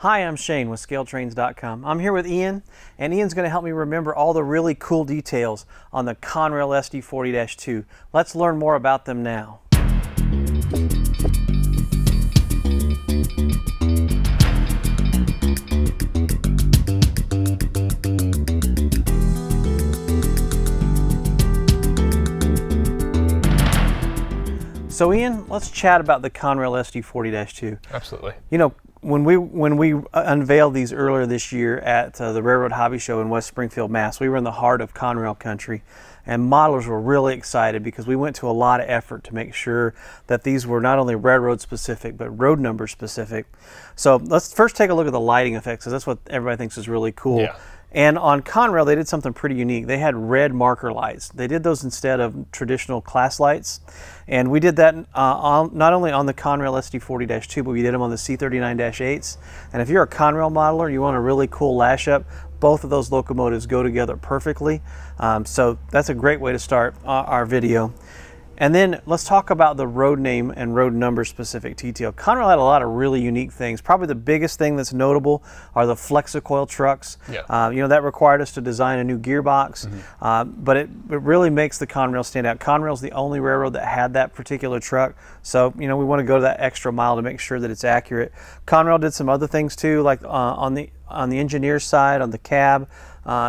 Hi, I'm Shane with ScaleTrains.com. I'm here with Ian, and Ian's going to help me remember all the really cool details on the Conrail SD40-2. Let's learn more about them now. So Ian, let's chat about the Conrail SD40-2. Absolutely. You know, when we unveiled these earlier this year at the Railroad Hobby Show in West Springfield, Mass, we were in the heart of Conrail country, and modelers were really excited because we went to a lot of effort to make sure that these were not only railroad specific but road number specific. So let's first take a look at the lighting effects, because that's what everybody thinks is really cool. Yeah. And on Conrail, they did something pretty unique. They had red marker lights. They did those instead of traditional class lights. And we did that not only on the Conrail SD40-2, but we did them on the C39-8s. And if you're a Conrail modeler, you want a really cool lash up, both of those locomotives go together perfectly. So that's a great way to start our video. And then let's talk about the road name and road number specific detail. Conrail had a lot of really unique things. Probably the biggest thing that's notable are the Flexicoil trucks. Yeah. You know, that required us to design a new gearbox, but it really makes the Conrail stand out. Conrail's the only railroad that had that particular truck, so you know we want to go to that extra mile to make sure that it's accurate. Conrail did some other things too, like on the engineer's side, on the cab,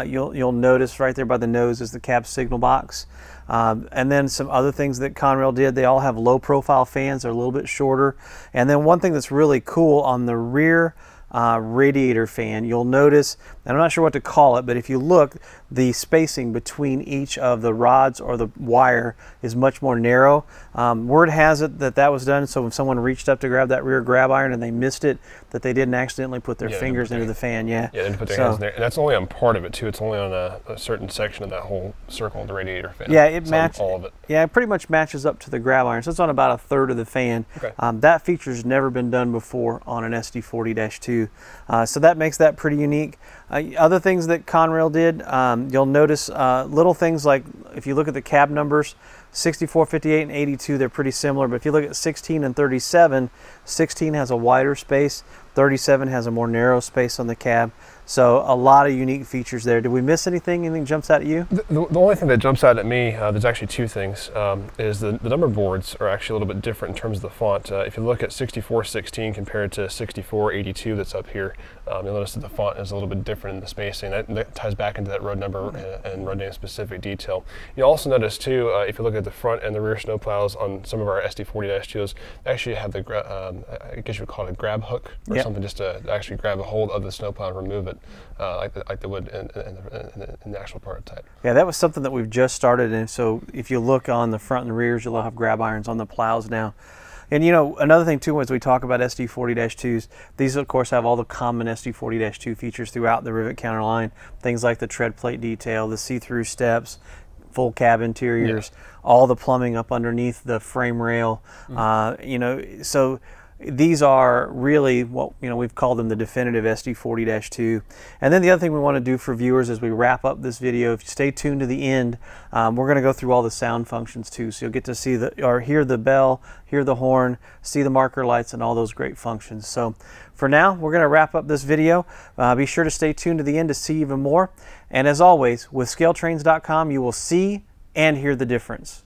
you'll notice right there by the nose is the cab signal box. And then some other things that Conrail did, they all have low profile fans, they're a little bit shorter. And then one thing that's really cool on the rear radiator fan, you'll notice, and I'm not sure what to call it, but if you look, the spacing between each of the rods or the wire is much more narrow. Word has it that that was done so if someone reached up to grab that rear grab iron and they missed it, that they didn't accidentally put their fingers into the fan. Yeah, they didn't put their hands in there. And that's only on part of it too. It's only on a certain section of that whole circle of the radiator fan. Yeah, it matches all of it. Yeah, it pretty much matches up to the grab iron. So it's on about a third of the fan. Okay. That feature's never been done before on an SD40-2. So that makes that pretty unique. Other things that Conrail did, you'll notice little things like if you look at the cab numbers, 64, 58, and 82, they're pretty similar. But if you look at 16 and 37, 16 has a wider space, 37 has a more narrow space on the cab. So a lot of unique features there. Did we miss anything? Anything jumps out at you? The only thing that jumps out at me, there's actually two things, is the number boards are actually a little bit different in terms of the font. If you look at 6416 compared to 6482 that's up here, you'll notice that the font is a little bit different in the spacing. That ties back into that road number and road name specific detail. You'll also notice too, if you look at the front and the rear snowplows on some of our SD40-2s, they actually have the, I guess you would call it a grab hook or something, just to actually grab a hold of the snowplow and remove it. Like they would in the actual prototype. Yeah, that was something that we've just started, and so if you look on the front and the rears, you'll have grab irons on the plows now. And you know, another thing too, as we talk about SD40-2s, these of course have all the common SD40-2 features throughout the Rivet counter line. Things like the tread plate detail, the see-through steps, full cab interiors, all the plumbing up underneath the frame rail. You know, so these are really what, you know, we've called them the definitive SD40-2. And then the other thing we want to do for viewers as we wrap up this video, if you stay tuned to the end, we're going to go through all the sound functions too. So you'll get to see or hear the bell, hear the horn, see the marker lights, and all those great functions. So for now, we're going to wrap up this video. Be sure to stay tuned to the end to see even more. And as always, with ScaleTrains.com, you will see and hear the difference.